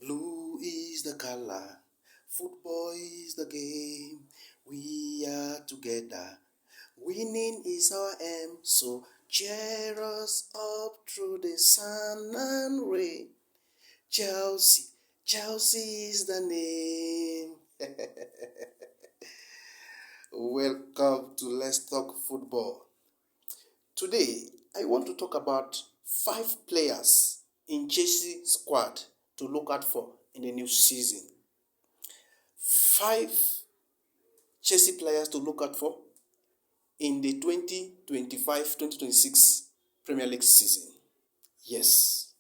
Blue is the color, football is the game. We are together. Winning is our aim, so cheer us up through the sun and rain. Chelsea, Chelsea is the name. Welcome to Let's Talk Football. Today, I want to talk about 5 players in Chelsea squad to look out for in the new season. 5 Chelsea players to look out for in the 2025-2026 Premier League season. Yes,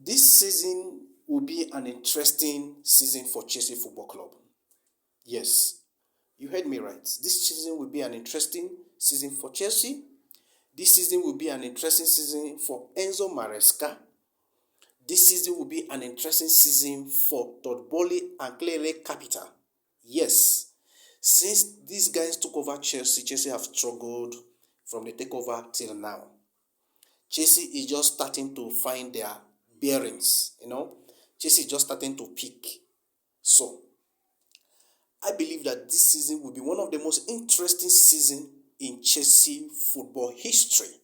this season will be an interesting season for Chelsea Football Club. Yes, you heard me right. This season will be an interesting season for Chelsea. This season will be an interesting season for Enzo Maresca. This season will be an interesting season for Todd Boehly and Claire Capital. Yes, since these guys took over Chelsea have struggled from the takeover till now. Chelsea is just starting to find their bearings, Chelsea is just starting to peak. So, I believe that this season will be one of the most interesting seasons in Chelsea football history.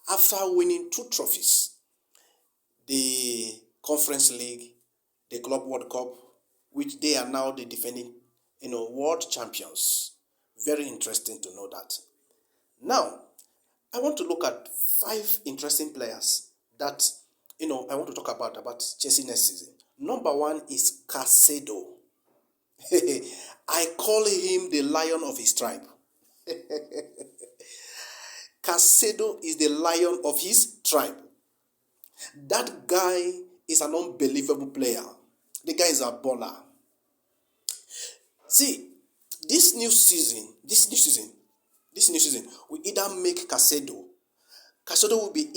After winning 2 trophies, the Conference League, the Club World Cup, which they are now the defending, world champions. Very interesting to know that. Now, I want to look at 5 interesting players that, I want to talk about Chelsea next season. Number 1 is Caicedo. I call him the lion of his tribe. Caicedo is the lion of his tribe. That guy is an unbelievable player. The guy is a baller. See, this new season will either make Caicedo will be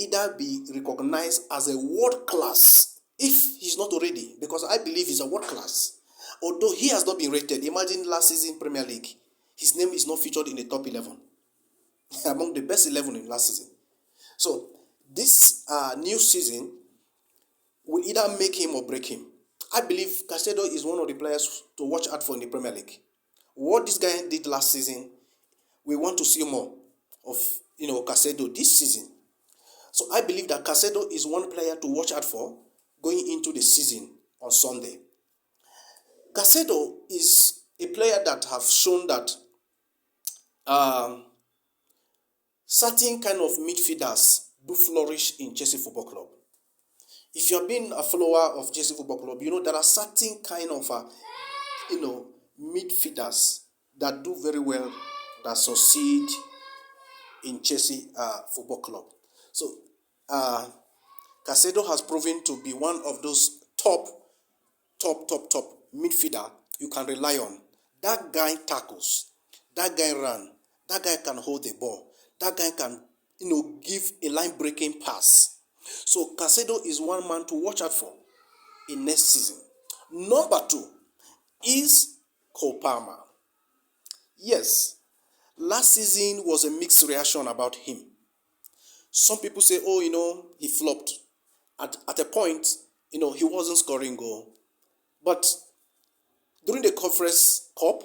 recognized as a world class if he's not already, because I believe he's a world class. Although he has not been rated. Imagine last season Premier League, his name is not featured in the top 11 among the best 11 in last season. So this new season will either make him or break him. I believe Caicedo is one of the players to watch out for in the Premier League. What this guy did last season, we want to see more of Caicedo this season. So I believe that Caicedo is one player to watch out for going into the season on Sunday. Caicedo is a player that have shown that certain kind of midfielders do flourish in Chelsea Football Club. If you have been a follower of Chelsea Football Club, there are certain kind of midfielders that do very well, that succeed in Chelsea Football Club. So Caicedo has proven to be one of those top midfielder you can rely on. That guy tackles, that guy run, that guy can hold the ball, that guy can give a line breaking pass. So Caicedo is one man to watch out for in next season. Number 2 is Cole Palmer. Yes, last season was a mixed reaction about him. Some people say, he flopped. At a point, he wasn't scoring goal. But during the Conference Cup,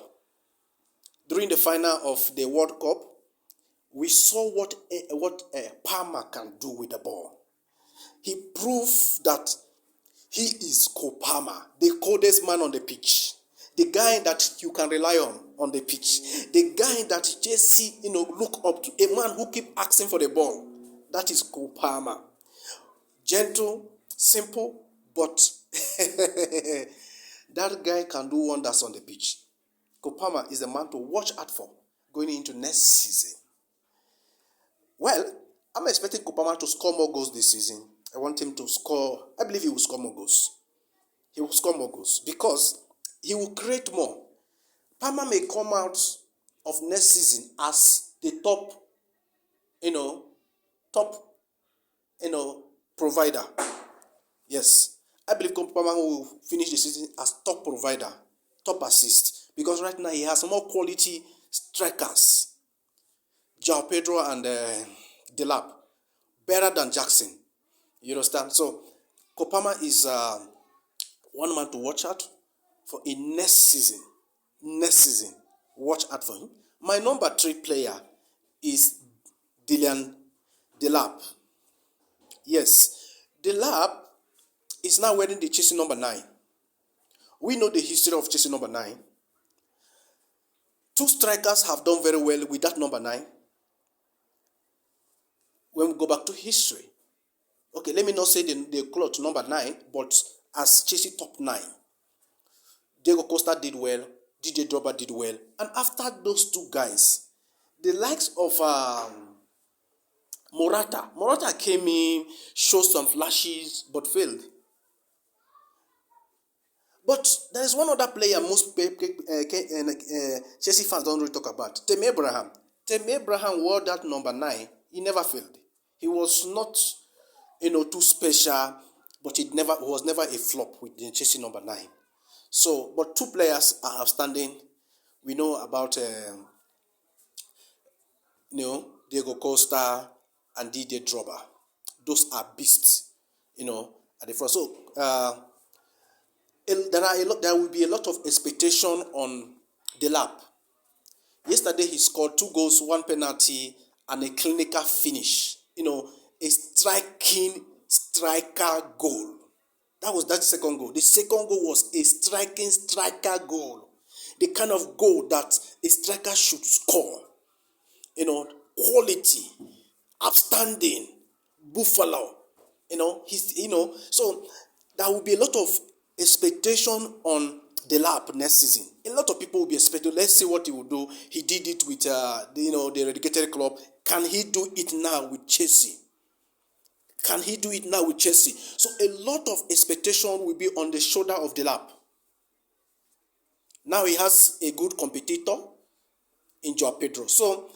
during the final of the World Cup, we saw what Palmer can do with the ball. He proved that he is Cole Palmer, the coldest man on the pitch, the guy that you can rely on the pitch, the guy that Chelsea look up to, a man who keep asking for the ball. That is Cole Palmer. Gentle, simple, but that guy can do wonders on the pitch. Cole Palmer is a man to watch out for going into next season. Well, I'm expecting Cole Palmer to score more goals this season. I want him to score. I believe he will score more goals. He will score more goals because he will create more. Palmer may come out of next season as the top provider. Yes, I believe Cole Palmer will finish the season as top provider, top assist, because right now he has more quality strikers. João Pedro and Delap, better than Jackson. You understand? So Kopama is one man to watch out for in next season. Next season, watch out for him. My number 3 player is Dylan Delap. Yes, Delap is now wearing the Chelsea number 9. We know the history of Chelsea number 9. 2 strikers have done very well with that number 9. When we go back to history, okay, let me not say the cloth number 9, but as Chelsea top 9, Diego Costa did well, DJ Drogba did well, and after those 2 guys, the likes of Morata came in, showed some flashes, but failed. But there is one other player most Chelsea fans don't really talk about, Tammy Abraham. Tammy Abraham wore that number 9. He never failed. He was not, too special, but was never a flop with the Chelsea number 9. So, but 2 players are outstanding. We know about, Diego Costa and Didier Drogba. Those are beasts, at the front. So, there will be a lot of expectation on Delap. Yesterday, he scored 2 goals, 1 penalty, and a clinical finish. A striker goal. That's the second goal. The second goal was a striker goal. The kind of goal that a striker should score. Quality, outstanding, Buffalo. So there will be a lot of expectation on Delap next season. A lot of people will be expecting, let's see what he will do. He did it with the relegated club. Can he do it now with Chelsea? Can he do it now with Chelsea? So a lot of expectation will be on the shoulder of Delap. Now he has a good competitor in Joao Pedro. So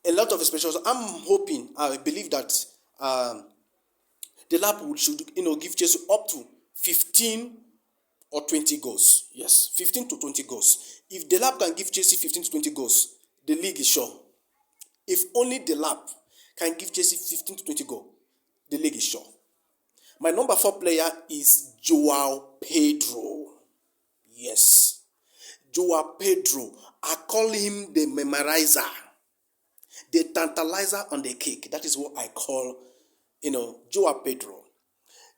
a lot of expectations. I believe that Delap should give Chelsea up to 15 or 20 goals. Yes, 15 to 20 goals. If Delap can give Chelsea 15 to 20 goals, the league is sure. If only Delap can give Chelsea 15 to 20 goals, the league is sure. My number 4 player is Joao Pedro. Yes. Joao Pedro. I call him the memorizer. The tantalizer on the cake. That is what I call, Joao Pedro.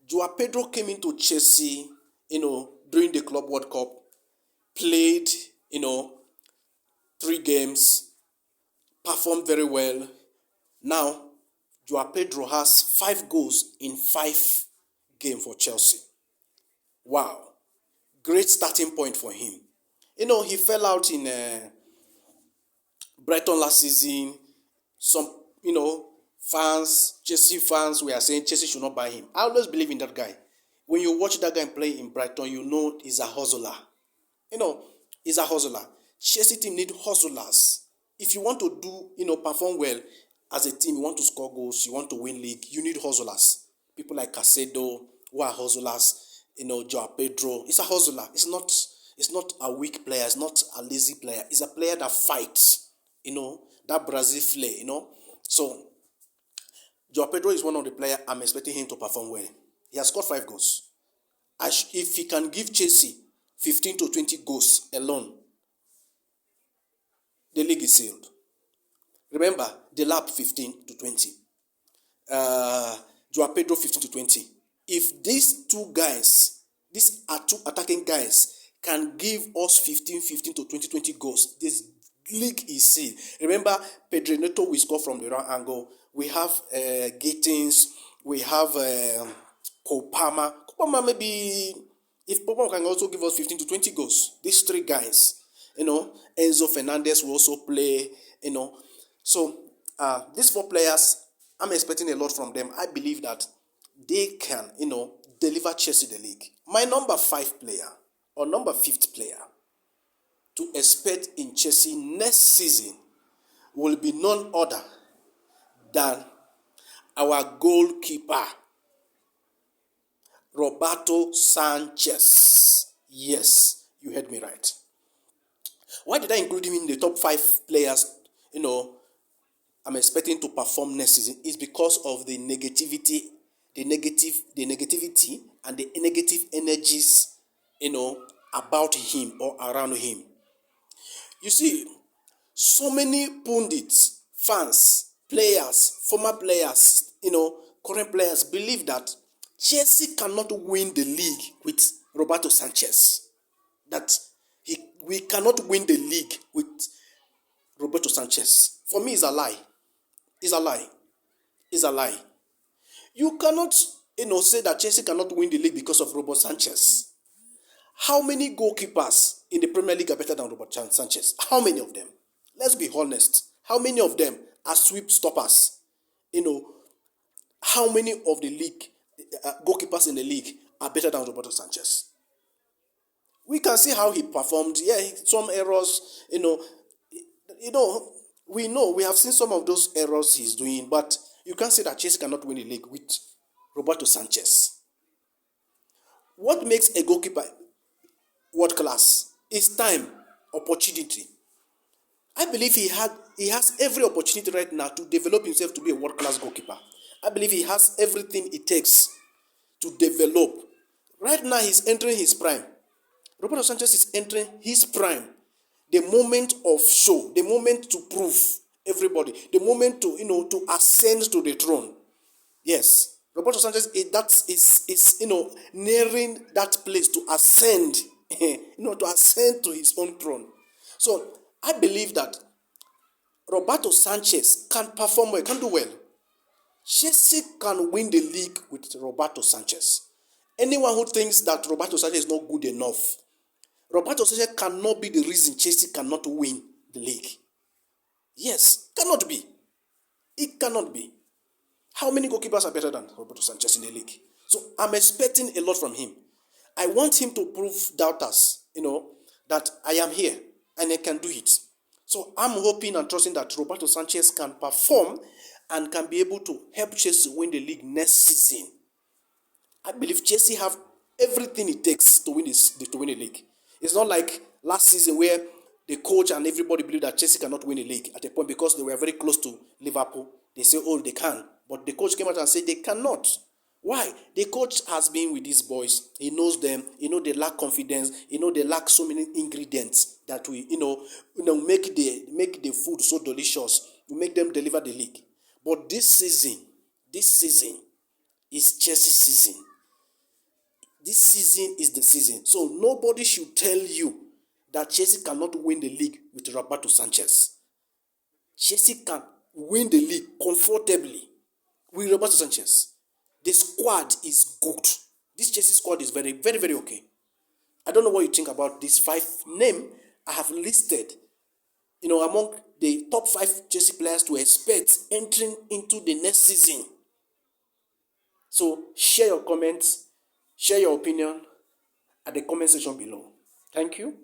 Joao Pedro came into Chelsea, during the Club World Cup. Played, 3 games. Performed very well. Now, Joao Pedro has 5 goals in 5 games for Chelsea. Wow. Great starting point for him. He fell out in Brighton last season. Some, Chelsea fans were saying Chelsea should not buy him. I always believe in that guy. When you watch that guy play in Brighton, he's a hustler. He's a hustler. Chelsea team need hustlers. If you want to do, perform well as a team, you want to score goals, you want to win league, you need hustlers. People like Casedo, who are hustlers, Joao Pedro. It's a hustler. It's not a weak player. It's not a lazy player. It's a player that fights, that Brazil flair, So, Joao Pedro is one of the players I'm expecting him to perform well. He has scored 5 goals. If he can give Chelsea 15 to 20 goals alone, the league is sealed. Remember, Delap 15 to 20. Joao Pedro 15 to 20. If these 2 guys, these are 2 attacking guys, can give us 15 to 20 goals, this league is sealed. Remember, Pedro Neto will score from the wrong angle. We have Gittins. We have Kopama. Kopama maybe, if Kopama can also give us 15 to 20 goals. These 3 guys, Enzo Fernandez will also play, So, these 4 players, I'm expecting a lot from them. I believe that they can, deliver Chelsea the league. My number 5 player, or number 5th player, to expect in Chelsea next season will be none other than our goalkeeper, Roberto Sanchez. Yes, you heard me right. Why did I include him in the top 5 players, I'm expecting to perform next season? Is because of the negativity and the negative energies, about him or around him. You see, so many pundits, fans, players, former players, current players believe that Chelsea cannot win the league with Roberto Sanchez. That we cannot win the league with Roberto Sanchez. For me, it's a lie. It's a lie. It's a lie. You cannot, say that Chelsea cannot win the league because of Roberto Sanchez. How many goalkeepers in the Premier League are better than Roberto Sanchez? How many of them? Let's be honest. How many of them are sweep stoppers? How many of the league goalkeepers in the league are better than Roberto Sanchez? We can see how he performed. Yeah, some errors, we have seen some of those errors he's doing, but you can't say that Chelsea cannot win the league with Roberto Sanchez. What makes a goalkeeper world class is time, opportunity. I believe he has every opportunity right now to develop himself to be a world class goalkeeper. I believe he has everything it takes to develop. Right now he's entering his prime. Roberto Sanchez is entering his prime. The moment of show, the moment to prove everybody, the moment to ascend to the throne. Yes, Roberto Sanchez is nearing that place to ascend, to ascend to his own throne. So I believe that Roberto Sanchez can perform well, can do well. Chelsea can win the league with Roberto Sanchez. Anyone who thinks that Roberto Sanchez is not good enough, Roberto Sanchez cannot be the reason Chelsea cannot win the league. Yes, cannot be. It cannot be. How many goalkeepers are better than Roberto Sanchez in the league? So I'm expecting a lot from him. I want him to prove doubters, that I am here and I can do it. So I'm hoping and trusting that Roberto Sanchez can perform and can be able to help Chelsea win the league next season. I believe Chelsea have everything it takes to win the league. It's not like last season where the coach and everybody believed that Chelsea cannot win the league at a point because they were very close to Liverpool. They say, oh, they can. But the coach came out and said they cannot. Why? The coach has been with these boys. He knows them. They lack confidence. They lack so many ingredients that we, make the food so delicious. We make them deliver the league. But this season is Chelsea season. This season is the season. So nobody should tell you that Chelsea cannot win the league with Roberto Sanchez. Chelsea can win the league comfortably with Roberto Sanchez. The squad is good. This Chelsea squad is very, very, very okay. I don't know what you think about these 5 names I have listed, among the top 5 Chelsea players to expect entering into the next season. So share your comments, share your opinion at the comment section below. Thank you.